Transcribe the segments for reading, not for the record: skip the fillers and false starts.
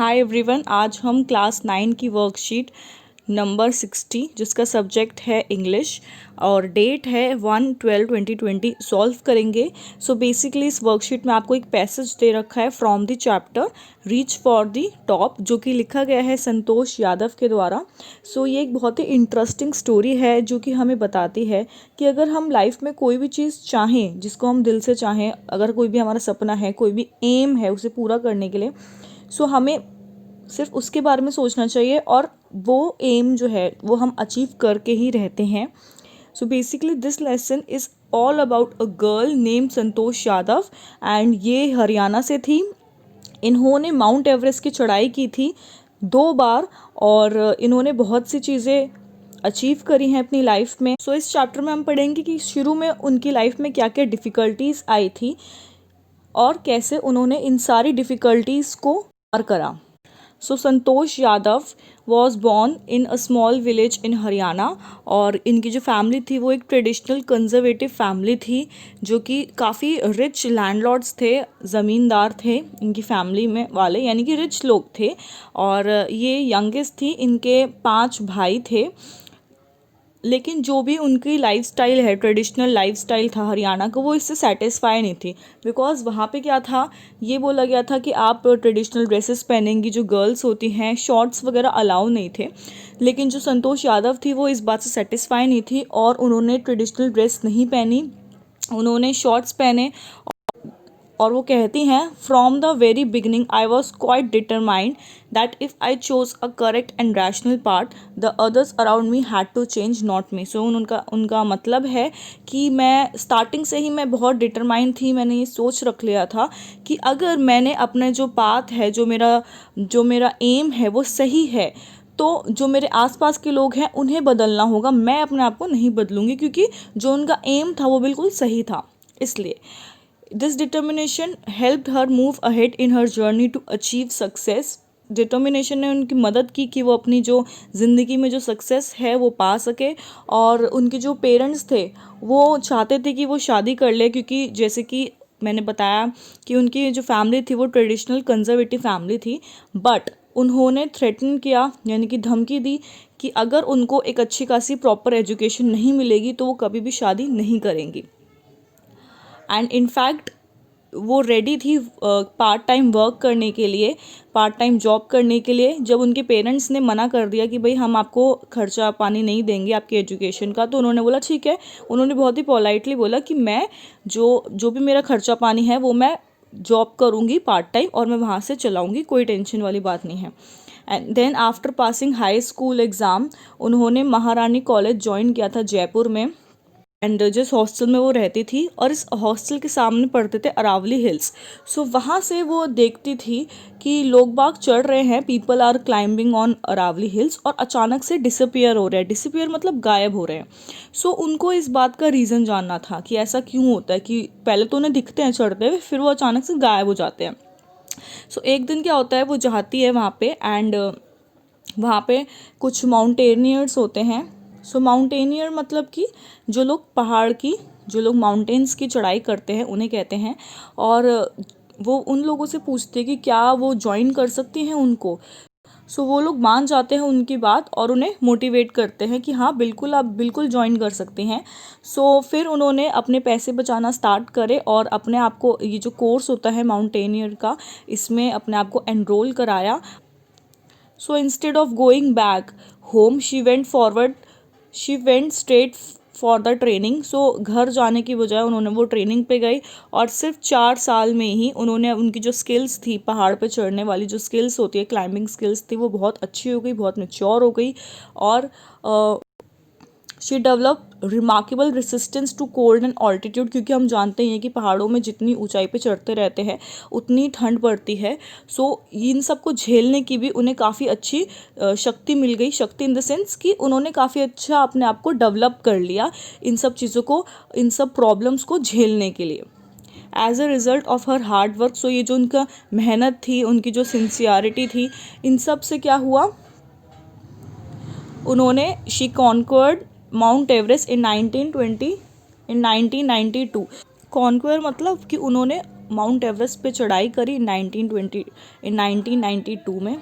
Hi everyone, आज हम class 9 की वर्कशीट नंबर 60 जिसका सब्जेक्ट है इंग्लिश और डेट है 1/12/2020 सॉल्व करेंगे। सो बेसिकली इस वर्कशीट में आपको एक पैसेज दे रखा है from the chapter reach for the top, जो कि लिखा गया है संतोष यादव के द्वारा। सो ये एक बहुत ही इंटरेस्टिंग स्टोरी है जो कि हमें बताती है कि अगर हम लाइफ में कोई भी चीज़ चाहें, जिसको हम दिल से चाहें, अगर कोई भी हमारा सपना है, कोई भी एम है उसे पूरा करने के लिए, सो हमें सिर्फ उसके बारे में सोचना चाहिए और वो एम जो है वो हम अचीव करके ही रहते हैं। So basically this lesson is all about a girl name Santosh Yadav and ये हरियाणा से थी। इन्होंने माउंट एवरेस्ट की चढ़ाई की थी 2 बार और इन्होंने बहुत सी चीज़ें अचीव करी हैं अपनी लाइफ में। सो इस चैप्टर में हम पढ़ेंगे कि शुरू में उनकी लाइफ में क्या क्या डिफ़िकल्टीज़ आई थी और कैसे उन्होंने इन सारी डिफ़िकल्टीज़ को पार करा। So Santosh Yadav was born in a small village in Haryana और इनकी जो फैमिली थी वो एक ट्रेडिशनल कंजर्वेटिव फैमिली थी जो कि काफ़ी रिच लैंडलॉर्ड्स थे, ज़मींदार थे इनकी फैमिली में वाले, यानी कि रिच लोग थे। और ये यंगेस्ट थी, इनके 5 भाई थे। लेकिन जो भी उनकी लाइफस्टाइल है, ट्रेडिशनल लाइफस्टाइल था हरियाणा का, वो इससे सेटिस्फाई नहीं थी। बिकॉज वहाँ पे क्या था, ये बोला गया था कि आप ट्रेडिशनल ड्रेसेस पहनेंगी, जो गर्ल्स होती हैं, शॉर्ट्स वगैरह अलाउ नहीं थे। लेकिन जो संतोष यादव थी वो इस बात से सेटिस्फाई नहीं थी और उन्होंने ट्रेडिशनल ड्रेस नहीं पहनी, उन्होंने शॉर्ट्स पहने। और वो कहती हैं from the very beginning I was quite determined that if I chose a correct and rational part the others around me had to change not me. So उनका मतलब है कि मैं स्टार्टिंग से ही मैं बहुत डिटरमाइंड थी, मैंने ये सोच रख लिया था कि अगर मैंने अपने जो पाथ है, जो मेरा एम है वो सही है, तो जो मेरे आसपास के लोग हैं उन्हें बदलना होगा, मैं अपने आप को नहीं बदलूंगी, क्योंकि जो उनका एम था वो बिल्कुल सही था। इसलिए this determination helped her move ahead in her journey to achieve success. Determination ने उनकी मदद की कि वो अपनी जो ज़िंदगी में जो सक्सेस है वो पा सके। और उनके जो पेरेंट्स थे वो चाहते थे कि वो शादी कर ले, क्योंकि जैसे कि मैंने बताया कि उनकी जो फैमिली थी वो ट्रेडिशनल कंजर्वेटिव फैमिली थी। बट उन्होंने थ्रेटन किया, यानी कि धमकी दी कि अगर उनको एक अच्छी खासी प्रॉपर एजुकेशन नहीं मिलेगी तो वो कभी भी शादी नहीं करेंगी। एंड इनफैक्ट वो रेडी थी पार्ट टाइम वर्क करने के लिए, पार्ट टाइम जॉब करने के लिए। जब उनके पेरेंट्स ने मना कर दिया कि भाई हम आपको खर्चा पानी नहीं देंगे आपके एजुकेशन का, तो उन्होंने बोला ठीक है। उन्होंने बहुत ही पोलाइटली बोला कि मैं जो भी मेरा खर्चा पानी है वो मैं जॉब करूँगी पार्ट टाइम और मैं वहाँ से चलाऊँगी, कोई टेंशन वाली बात नहीं है। And then after passing high school exam उन्होंने महारानी कॉलेज ज्वाइन किया था जयपुर में। एंड जिस हॉस्टल में वो रहती थी, और इस हॉस्टल के सामने पड़ते थे अरावली हिल्स। सो वहाँ से वो देखती थी कि लोग बाग चढ़ रहे हैं, people are climbing on Aravalli hills, और अचानक से डिसअपियर हो रहे हैं। डिसअपियर मतलब गायब हो रहे हैं। सो उनको इस बात का रीज़न जानना था कि ऐसा क्यों होता है कि पहले तो उन्हें दिखते हैं चढ़ते हुए, फिर वो अचानक से गायब हो जाते हैं। सो एक दिन क्या होता है, वो जाती है वहाँ पे एंड वहाँ पे कुछ माउंटेनियर्स होते हैं। सो माउंटेनियर मतलब कि जो लोग माउंटेन्स की चढ़ाई करते हैं उन्हें कहते हैं। और वो उन लोगों से पूछते हैं कि क्या वो ज्वाइन कर सकती हैं उनको। सो वो लोग मान जाते हैं उनकी बात और उन्हें मोटिवेट करते हैं कि हाँ बिल्कुल, आप बिल्कुल ज्वाइन कर सकते हैं। सो फिर उन्होंने अपने पैसे बचाना स्टार्ट करे और अपने आप को, ये जो कोर्स होता है माउंटेनियर का, इसमें अपने आप को एनरोल कराया। So instead of going back home, she went straight for the training. So घर जाने की बजाय उन्होंने वो ट्रेनिंग पे गई और सिर्फ 4 साल में ही उन्होंने उनकी जो स्किल्स थी, पहाड़ पे चढ़ने वाली जो स्किल्स होती है, क्लाइंबिंग स्किल्स थी, वो बहुत अच्छी हो गई, बहुत मैच्योर हो गई। और she develop remarkable resistance to cold and altitude, क्योंकि हम जानते हैं कि पहाड़ों में जितनी ऊंचाई पे चढ़ते रहते हैं उतनी ठंड पड़ती है। सो इन सब को झेलने की भी उन्हें काफ़ी अच्छी शक्ति मिल गई। शक्ति इन द सेंस कि उन्होंने काफ़ी अच्छा अपने आप को डेवलप कर लिया इन सब चीज़ों को, इन सब प्रॉब्लम्स को झेलने के लिए। As a result of her hard work, so ये जो उनका मेहनत थी, उनकी जो सिंसियरिटी थी, इन सब से क्या हुआ, उन्होंने she conquered Mount Everest in 1992। Conquer मतलब कि उन्होंने माउंट एवरेस्ट पे चढ़ाई करी 1992 में।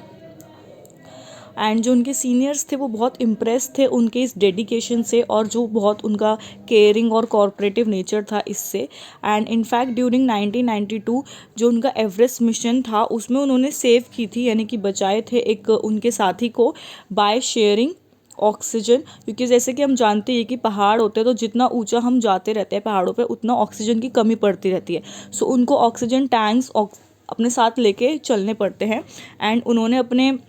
एंड जो उनके सीनियर्स थे वो बहुत इम्प्रेस थे उनके इस डेडिकेशन से, और जो बहुत उनका केयरिंग और कॉर्पोरेटिव नेचर था इससे। एंड इनफैक्ट ड्यूरिंग 1992 जो उनका एवरेस्ट मिशन था उसमें उन्होंने सेव की थी, यानी कि बचाए थे एक उनके साथी को, बाय शेयरिंग ऑक्सीजन। क्योंकि जैसे कि हम जानते हैं कि पहाड़ होते हैं तो जितना ऊंचा हम जाते रहते हैं पहाड़ों पे उतना ऑक्सीजन की कमी पड़ती रहती है। सो उनको ऑक्सीजन टैंक्स अपने साथ लेके चलने पड़ते हैं। एंड उन्होंने अपने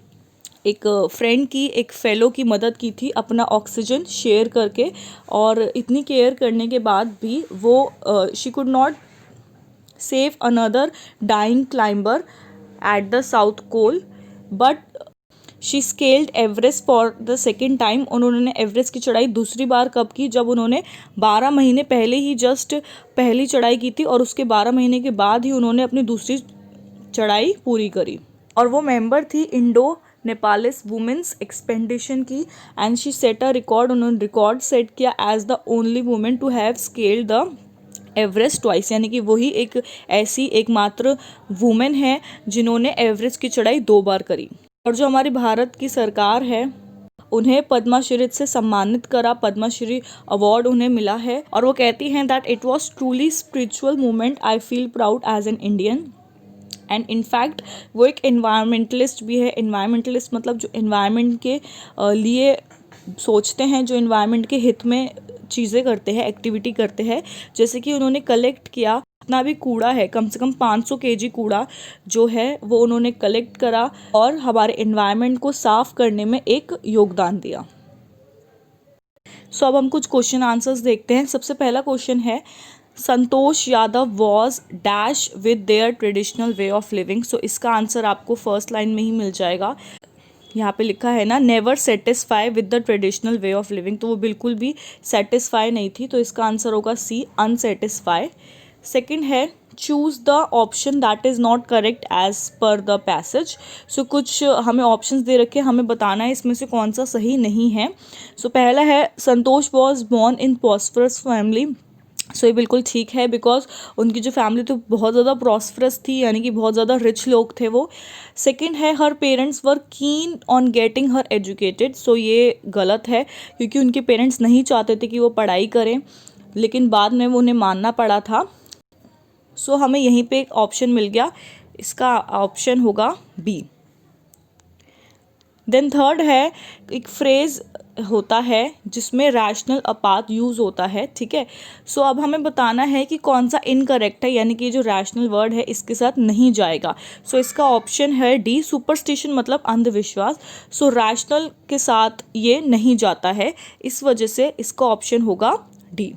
एक फ्रेंड की, एक फेलो की मदद की थी अपना ऑक्सीजन शेयर करके, और इतनी केयर करने के बाद भी वो she could not save another dying climber at the south pole, but she scaled Everest for the second time. उन्होंने एवरेस्ट की चढ़ाई दूसरी बार कब की, जब उन्होंने 12 महीने पहले ही जस्ट पहली चढ़ाई की थी, और उसके 12 महीने के बाद ही उन्होंने अपनी दूसरी चढ़ाई पूरी करी। और वो मेंबर थी इंडो नेपालिस वुमेन्स एक्सपेडिशन की। And she set a record, उन्होंने रिकॉर्ड सेट किया as the only women to have scaled the Everest twice, यानी कि वही एक ऐसी एकमात्र वुमेन है जिन्होंने एवरेस्ट की चढ़ाई 2 बार करी। और जो हमारी भारत की सरकार है उन्हें पद्मश्री से सम्मानित करा, पद्मश्री अवार्ड उन्हें मिला है। और वो कहती हैं that it was truly spiritual moment, I feel proud as an Indian. And in fact वो एक इन्वायरमेंटलिस्ट भी है। इन्वायरमेंटलिस्ट मतलब जो इन्वायरमेंट के लिए सोचते हैं, जो इन्वायरमेंट के हित में चीज़ें करते हैं, एक्टिविटी करते हैं। जैसे कि उन्होंने कलेक्ट किया जितना भी कूड़ा है, कम से कम 500 केजी कूड़ा जो है वो उन्होंने कलेक्ट करा और हमारे इन्वायरमेंट को साफ करने में एक योगदान दिया। सो अब हम कुछ क्वेश्चन आंसर्स देखते हैं। सबसे पहला क्वेश्चन है, Santosh Yadav was dash with their traditional way of living. So इसका आंसर आपको फर्स्ट लाइन में ही मिल जाएगा। यहाँ पे लिखा है ना, never satisfy with the traditional way of living, तो वो बिल्कुल भी सेटिस्फाई नहीं थी, तो इसका आंसर होगा सी, अनसेटिस्फाई। सेकंड है, choose the option that is not correct as per the passage. So कुछ हमें ऑप्शंस दे रखे, हमें बताना है इसमें से कौन सा सही नहीं है। सो पहला है, Santosh was born in prosperous family. So ये बिल्कुल ठीक है, बिकॉज उनकी जो फैमिली तो बहुत ज़्यादा प्रॉस्परस थी, यानी कि बहुत ज़्यादा रिच लोग थे वो। सेकंड है, हर parents were keen on getting her educated. So ये गलत है, क्योंकि उनके पेरेंट्स नहीं चाहते थे कि वो पढ़ाई करें, लेकिन बाद में वो उन्हें मानना पड़ा था। सो हमें यहीं पे एक ऑप्शन मिल गया, इसका ऑप्शन होगा बी। देन थर्ड है, एक फ्रेज होता है जिसमें रैशनल अपात यूज़ होता है, ठीक है। सो अब हमें बताना है कि कौन सा इनकरेक्ट है, यानी कि जो रैशनल वर्ड है इसके साथ नहीं जाएगा। सो इसका ऑप्शन है डी, सुपरस्टिशन मतलब अंधविश्वास। सो रैशनल के साथ ये नहीं जाता है, इस वजह से इसका ऑप्शन होगा डी।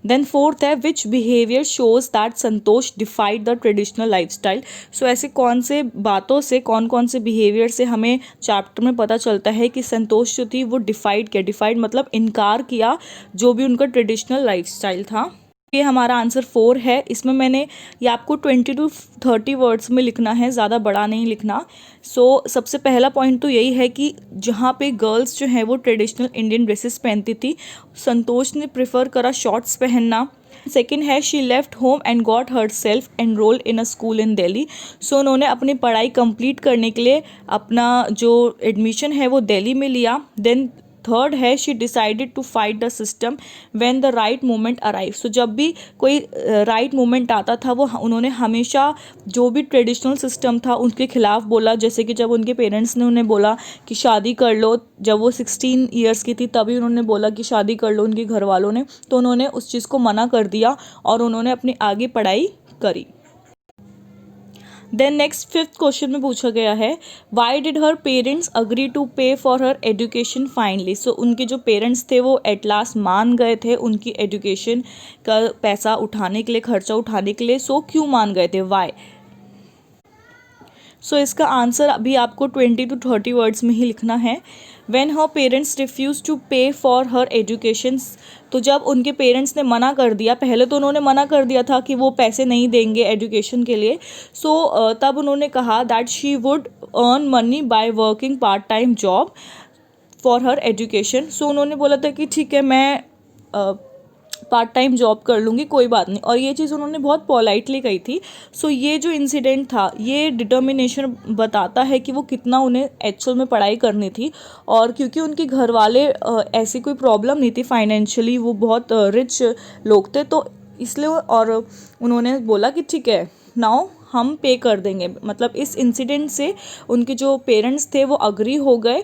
देन फोर्थ है, which behaviour shows that Santosh defied the traditional life style. So ऐसे कौन से बातों से, कौन कौन से बिहेवियर से हमें चैप्टर में पता चलता है कि संतोष जो थी वो डिफाइड किया, डिफाइड मतलब इनकार किया जो भी उनका ट्रेडिशनल लाइफ स्टाइल था। ये हमारा आंसर 4 है। इसमें मैंने ये आपको 20 to 30 वर्ड्स में लिखना है, ज़्यादा बड़ा नहीं लिखना। सो सबसे पहला पॉइंट तो यही है कि जहाँ पे गर्ल्स जो हैं वो ट्रेडिशनल इंडियन ड्रेसेस पहनती थी, संतोष ने प्रेफर करा शॉर्ट्स पहनना। सेकेंड है, she left home and got herself enrolled in a school in Delhi. So उन्होंने अपनी पढ़ाई कंप्लीट करने के लिए अपना जो एडमिशन है वो दिल्ली में लिया। देन थर्ड है, she decided to fight the system when the right moment arrive. So जब भी कोई राइट मोमेंट आता था वो उन्होंने हमेशा जो भी ट्रेडिशनल सिस्टम था उसके खिलाफ बोला। जैसे कि जब उनके पेरेंट्स ने उन्हें बोला कि शादी कर लो, जब वो 16 ईयर्स की थी तभी उन्होंने बोला कि शादी कर लो उनके घर वालों ने, तो उन्होंने उस चीज़ को मना कर दिया और उन्होंने अपनी आगे पढ़ाई करी। देन नेक्स्ट फिफ्थ क्वेश्चन में पूछा गया है, why did her parents agree to pay for her education finally. So उनके जो पेरेंट्स थे वो एट लास्ट मान गए थे उनकी एजुकेशन का पैसा उठाने के लिए, खर्चा उठाने के लिए। सो क्यों मान गए थे, वाई। सो इसका आंसर अभी आपको 20 to 30 वर्ड्स में ही लिखना है। When her parents refuse to pay for her education. तो जब उनके पेरेंट्स ने मना कर दिया, पहले तो उन्होंने मना कर दिया था कि वो पैसे नहीं देंगे एजुकेशन के लिए। सो तब उन्होंने कहा that she would earn money by working part time job for her education. So उन्होंने बोला था कि ठीक है, मैं पार्ट टाइम जॉब कर लूँगी, कोई बात नहीं। और ये चीज़ उन्होंने बहुत पोलाइटली कही थी। सो ये जो इंसिडेंट था ये डिटर्मिनेशन बताता है कि वो कितना उन्हें एक्चुअल में पढ़ाई करनी थी। और क्योंकि उनके घर वाले ऐसी कोई प्रॉब्लम नहीं थी फाइनेंशियली, वो बहुत रिच लोग थे, तो इसलिए और उन्होंने बोला कि ठीक है नाउ हम पे कर देंगे। मतलब इस इंसिडेंट से उनके जो पेरेंट्स थे वो अग्री हो गए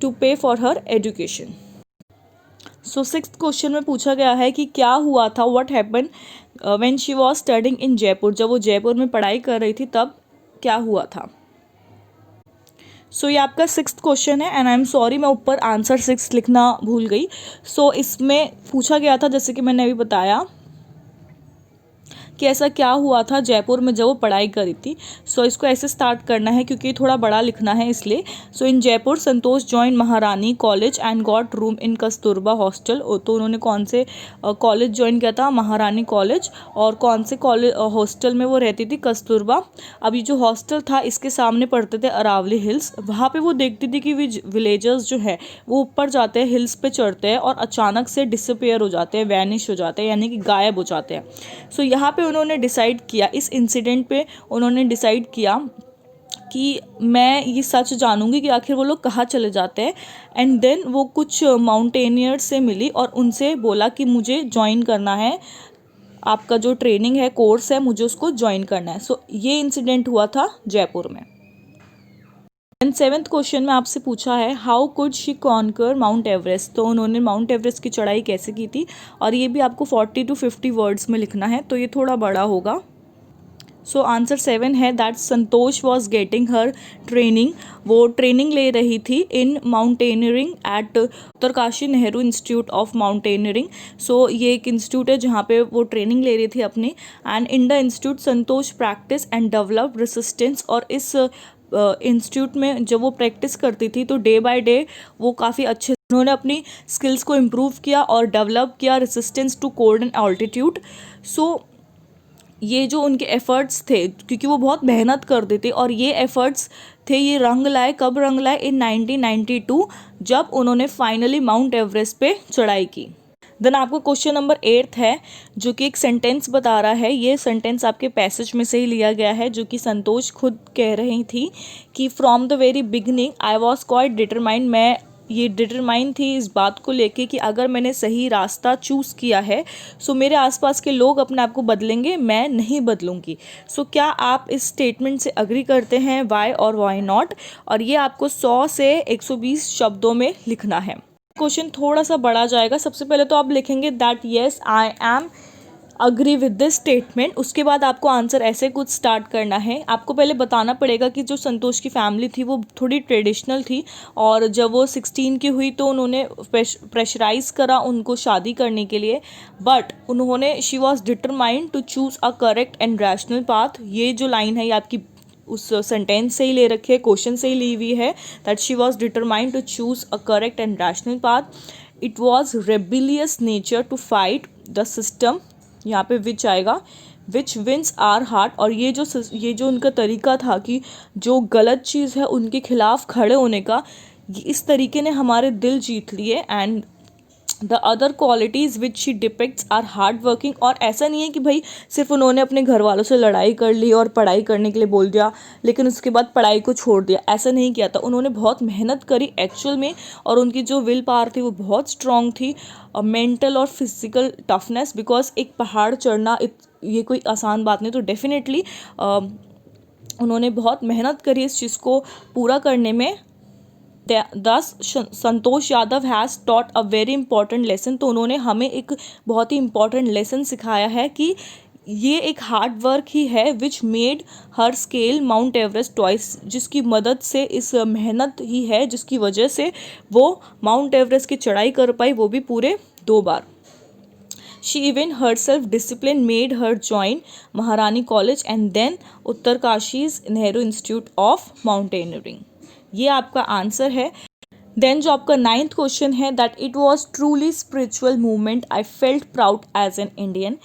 to pay for her education. So sixth question में पूछा गया है कि क्या हुआ था, what happen when she was studying in Jaipur. जब वो जयपुर में पढ़ाई कर रही थी तब क्या हुआ था। सो ये आपका सिक्स्थ क्वेश्चन है एंड आई एम सॉरी मैं ऊपर आंसर सिक्स लिखना भूल गई। सो इसमें पूछा गया था, जैसे कि मैंने अभी बताया, कि ऐसा क्या हुआ था जयपुर में जब वो पढ़ाई करी थी। सो इसको ऐसे स्टार्ट करना है क्योंकि थोड़ा बड़ा लिखना है इसलिए। सो इन जयपुर संतोष जॉइन महारानी college and got room in Kasturba hostel. तो उन्होंने कौन से कॉलेज ज्वाइन किया था, महारानी कॉलेज, और कौन से कॉलेज हॉस्टल में वो रहती थी, कस्तूरबा। अभी जो हॉस्टल था इसके सामने पड़ते थे अरावली हिल्स। वहाँ पे वो देखती थी कि विलेजर्स जो है वो ऊपर जाते हैं, हिल्स पे चढ़ते हैं और अचानक से डिसअपेयर हो जाते हैं, वैनिश हो जाते हैं, यानी कि गायब हो जाते हैं। सो यहाँ पे उन्होंने डिसाइड किया, इस इंसिडेंट पे उन्होंने डिसाइड किया कि मैं ये सच जानूंगी कि आखिर वो लोग कहाँ चले जाते हैं। एंड देन वो कुछ माउंटेनियर्स से मिली और उनसे बोला कि मुझे ज्वाइन करना है, आपका जो ट्रेनिंग है, कोर्स है, मुझे उसको ज्वाइन करना है। सो ये इंसिडेंट हुआ था जयपुर में। एंड सेवेंथ क्वेश्चन में आपसे पूछा है how could she conquer mount Everest. तो उन्होंने माउंट एवरेस्ट की चढ़ाई कैसे की थी, और ये भी आपको 40 to 50 वर्ड्स में लिखना है, तो ये थोड़ा बड़ा होगा। सो आंसर 7 है that Santosh was getting her training. वो ट्रेनिंग ले रही थी in mountaineering at Uttarkashi Nehru Institute of Mountaineering. So ये एक इंस्टीट्यूट है जहाँ पे वो ट्रेनिंग ले रही थी अपनी। And in the institute Santosh practice and develop resistance. और इस इंस्टीट्यूट में जब वो प्रैक्टिस करती थी तो डे बाय डे वो काफ़ी अच्छे उन्होंने अपनी स्किल्स को इम्प्रूव किया और डेवलप किया resistance to cold and altitude. So ये जो उनके एफ़र्ट्स थे, क्योंकि वो बहुत मेहनत करते थे, और ये एफ़र्ट्स थे, ये रंग लाए, कब रंग लाए, इन 1992 जब उन्होंने फाइनली माउंट एवरेस्ट पे चढ़ाई की। देन आपको क्वेश्चन नंबर 8 है जो कि एक सेंटेंस बता रहा है। ये सेंटेंस आपके पैसेज में से ही लिया गया है, जो कि संतोष खुद कह रही थी कि from the very beginning I was quite determined. मैं ये डिटरमाइन थी इस बात को लेके कि अगर मैंने सही रास्ता चूज़ किया है सो मेरे आसपास के लोग अपने आप को बदलेंगे, मैं नहीं बदलूंगी। सो क्या आप इस स्टेटमेंट से अग्री करते हैं, वाई और वाई नॉट। और ये आपको 100 से 120 शब्दों में लिखना है। क्वेश्चन थोड़ा सा बड़ा जाएगा। सबसे पहले तो आप लिखेंगे that yes I am agree with this statement. उसके बाद आपको आंसर ऐसे कुछ स्टार्ट करना है। आपको पहले बताना पड़ेगा कि जो संतोष की फैमिली थी वो थोड़ी ट्रेडिशनल थी, और जब वो 16 की हुई तो उन्होंने प्रेशराइज करा उनको शादी करने के लिए, बट उन्होंने she was determined to choose a correct and rational path. ये जो लाइन है ये आपकी उस सेंटेंस से ही ले रखी है, क्वेश्चन से ही ली हुई है, that she was determined to choose a correct and rational path. It was rebellious nature to fight the system, यहाँ पे विच आएगा, विच विंस आर हार्ट। और ये जो उनका तरीका था कि जो गलत चीज़ है उनके खिलाफ खड़े होने का, इस तरीके ने हमारे दिल जीत लिए। And the other qualities which she depicts are hard working. और ऐसा नहीं है कि भाई सिर्फ उन्होंने अपने घर वालों से लड़ाई कर ली और पढ़ाई करने के लिए बोल दिया लेकिन उसके बाद पढ़ाई को छोड़ दिया, ऐसा नहीं किया था। उन्होंने बहुत मेहनत करी एक्चुअल में, और उनकी जो विल पावर थी वो बहुत स्ट्रॉन्ग थी, मेंटल और फिजिकल टफनेस। बिकॉज एक पहाड़ चढ़ना ये कोई आसान बात नहीं, तो डेफिनेटली उन्होंने बहुत मेहनत करी इस चीज़ को पूरा करने में। Thus Santosh Yadav has taught a very important lesson. तो उन्होंने हमें एक बहुत ही इंपॉर्टेंट लेसन सिखाया है कि ये एक हार्ड वर्क ही है which made her scale mount Everest twice, जिसकी मदद से, इस मेहनत ही है जिसकी वजह से वो माउंट एवरेस्ट की चढ़ाई कर पाई, वो भी पूरे 2 बार। She even herself discipline made her join Maharani College and then उत्तरकाशी's नेहरू इंस्टीट्यूट ऑफ माउंटेनियरिंग। ये आपका आंसर है। देन जो आपका 9th क्वेश्चन है that it was truly spiritual movement I felt proud as an Indian.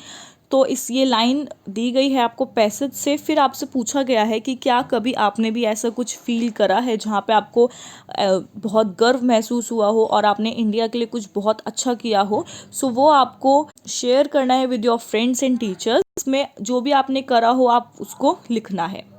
तो इस ये लाइन दी गई है आपको पैसेज से। फिर आपसे पूछा गया है कि क्या कभी आपने भी ऐसा कुछ फील करा है जहाँ पे आपको बहुत गर्व महसूस हुआ हो और आपने इंडिया के लिए कुछ बहुत अच्छा किया हो। सो वो आपको शेयर करना है with your friends and teachers. इसमें जो भी आपने करा हो आप उसको लिखना है।